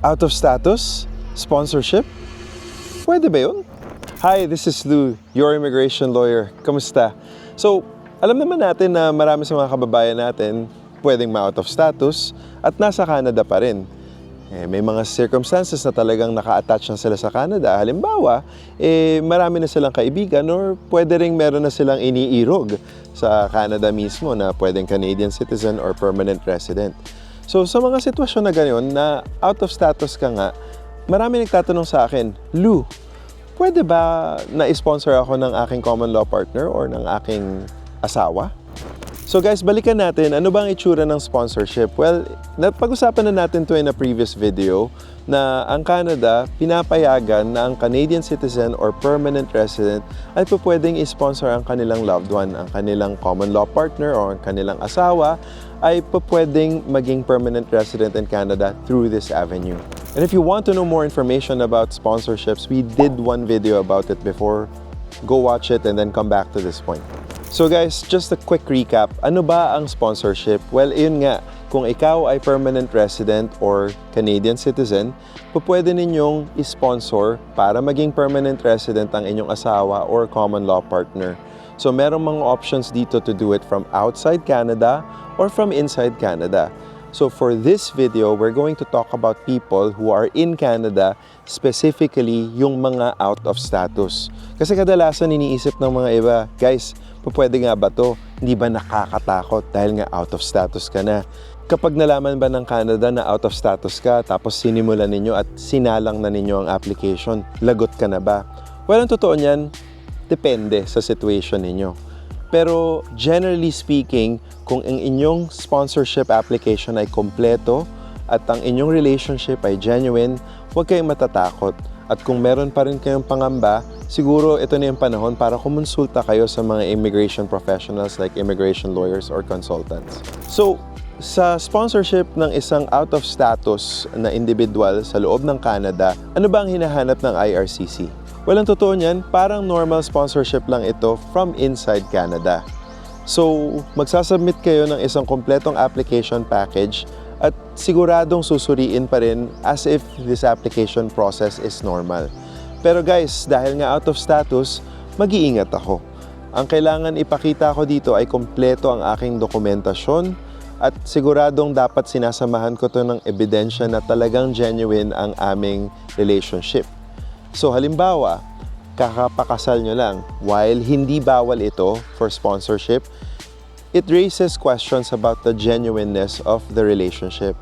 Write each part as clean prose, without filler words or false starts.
Out of status? Sponsorship? Pwede ba yun? Hi, this is Lou, your immigration lawyer. Kamusta? So, alam naman natin na marami sa mga kababayan natin pwedeng ma-out of status at nasa Canada pa rin. May mga circumstances na talagang naka-attach na sila sa Canada. Halimbawa, marami na silang kaibigan or pwede ring meron na silang iniirog sa Canada mismo na pwedeng Canadian citizen or permanent resident. So, sa mga sitwasyon na ganyan na out of status ka nga, marami nagtatanong sa akin, Lou, pwede ba na-sponsor ako ng aking common law partner or ng aking asawa? So guys, balikan natin, ano bang itsura ng sponsorship? Well, napag-usapan na natin to in a previous video na ang Canada, pinapayagan na ang Canadian citizen or permanent resident ay pwedeng i-sponsor ang kanilang loved one, ang kanilang common law partner or ang kanilang asawa ay pwedeng maging permanent resident in Canada through this avenue. And if you want to know more information about sponsorships, we did one video about it before. Go watch it and then come back to this point. So guys, just a quick recap. Ano ba ang sponsorship? Well, yun nga, kung ikaw ay permanent resident or Canadian citizen, pwede ninyong i-sponsor para maging permanent resident ang inyong asawa or common law partner. So merong mga options dito to do it from outside Canada or from inside Canada. So for this video, we're going to talk about people who are in Canada, specifically yung mga out of status. Kasi kadalasan iniisip ng mga iba, guys, pwede nga ba to? Hindi ba nakakatakot dahil nga out of status ka na? Kapag nalaman ba ng Canada na out of status ka, tapos sinimulan ninyo at sinalang na ninyo ang application, lagot ka na ba? Well, ang totoo niyan, depende sa situation ninyo. Pero generally speaking, kung ang inyong sponsorship application ay kompleto at ang inyong relationship ay genuine, huwag kayong matatakot. At kung meron pa rin kayong pangamba, siguro ito na yung panahon para kumonsulta kayo sa mga immigration professionals like immigration lawyers or consultants. So, sa sponsorship ng isang out of status na individual sa loob ng Canada, ano ba ang hinahanap ng IRCC? Well, ang totoo niyan, parang normal sponsorship lang ito from inside Canada. So, magsasubmit kayo ng isang kompletong application package at siguradong susuriin pa rin as if this application process is normal. Pero guys, dahil nga out of status, mag-iingat ako. Ang kailangan ipakita ko dito ay kompleto ang aking dokumentasyon at siguradong dapat sinasamahan ko to ng ebidensya na talagang genuine ang aming relationship. So halimbawa, kakapakasal nyo lang, while hindi bawal ito for sponsorship, it raises questions about the genuineness of the relationship.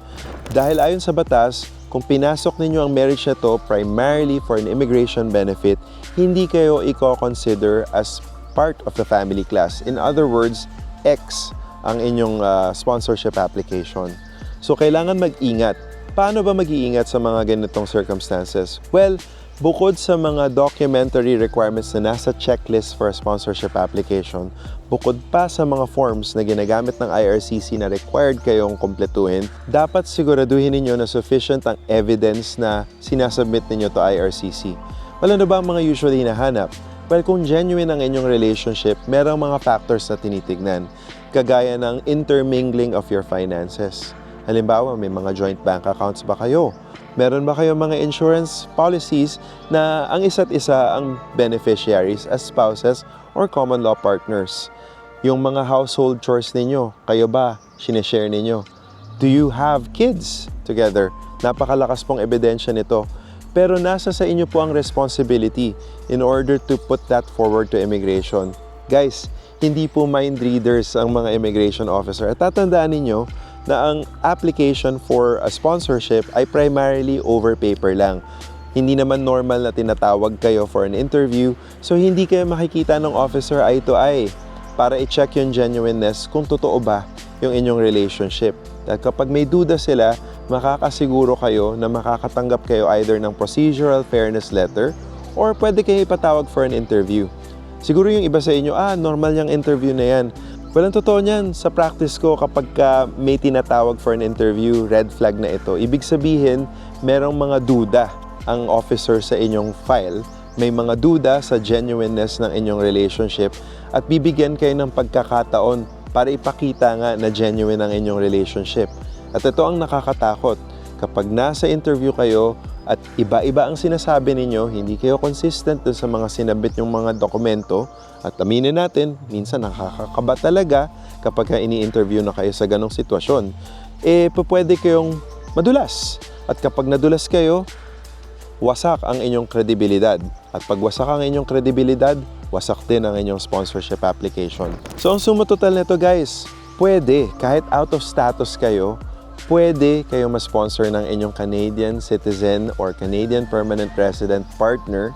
Dahil ayon sa batas, kung pinasok ninyo ang marriage na to primarily for an immigration benefit, hindi kayo i-consider as part of the family class. In other words, X ang inyong sponsorship application. So kailangan mag-ingat. Paano ba mag-iingat sa mga ganitong circumstances? Well, bukod sa mga documentary requirements na nasa checklist for a sponsorship application, bukod pa sa mga forms na ginagamit ng IRCC na required kayong kumpletuhin, dapat siguraduhin ninyo na sufficient ang evidence na sinasubmit ninyo to IRCC. Well, ano ba ang mga usually hinahanap? Well, kung genuine ang inyong relationship, merong mga factors na tinitignan, kagaya ng intermingling of your finances. Halimbawa, may mga joint bank accounts ba kayo? Meron ba kayong mga insurance policies na ang isa't isa ang beneficiaries as spouses or common law partners? Yung mga household chores ninyo, kayo ba? Sineshare ninyo? Do you have kids together? Napakalakas pong ebidensya nito. Pero nasa sa inyo po ang responsibility in order to put that forward to immigration. Guys, hindi po mind readers ang mga immigration officer. At tatandaan ninyo na ang application for a sponsorship ay primarily over paper lang. Hindi naman normal na tinatawag kayo for an interview, so hindi kayo makikita ng officer eye to eye para i-check yung genuineness kung totoo ba yung inyong relationship. At kapag may duda sila, makakasiguro kayo na makakatanggap kayo either ng procedural fairness letter or pwede kayo ipatawag for an interview. Siguro yung iba sa inyo, normal yung interview na yan. Well, ang totoo niyan, sa practice ko, kapag may tinatawag for an interview, red flag na ito. Ibig sabihin, merong mga duda ang officer sa inyong file. May mga duda sa genuineness ng inyong relationship at bibigyan kayo ng pagkakataon para ipakita nga na genuine ang inyong relationship. At ito ang nakakatakot. kapag nasa interview kayo at iba-iba ang sinasabi ninyo, hindi kayo consistent dun sa mga sinabit yung mga dokumento, at aminin natin, minsan nakakakaba talaga kapag ini-interview na kayo sa ganong sitwasyon, pwede kayong madulas. At kapag nadulas kayo, wasak ang inyong kredibilidad. At pag wasak ang inyong kredibilidad, wasak din ang inyong sponsorship application. So ang sumutotal nito guys, pwede, kahit out of status kayo, pwede kayo ma-sponsor ng inyong Canadian citizen or Canadian permanent resident partner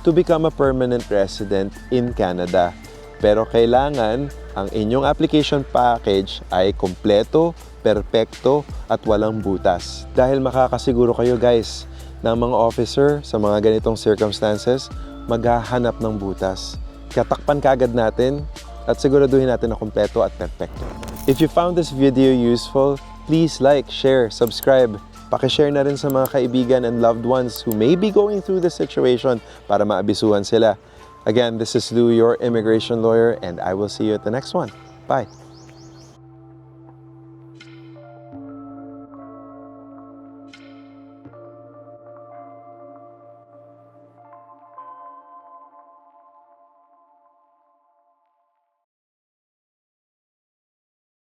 to become a permanent resident in Canada. Pero kailangan ang inyong application package ay kompleto, perpekto at walang butas. Dahil makakasiguro kayo guys na ang mga officer sa mga ganitong circumstances maghahanap ng butas. Katakpan kaagad natin at siguraduhin natin na kompleto at perpekto. If you found this video useful, please like, share, subscribe. Pakishare na rin sa mga kaibigan and loved ones who may be going through this situation para maabisuhan sila. Again, this is Lou, your immigration lawyer, and I will see you at the next one. Bye!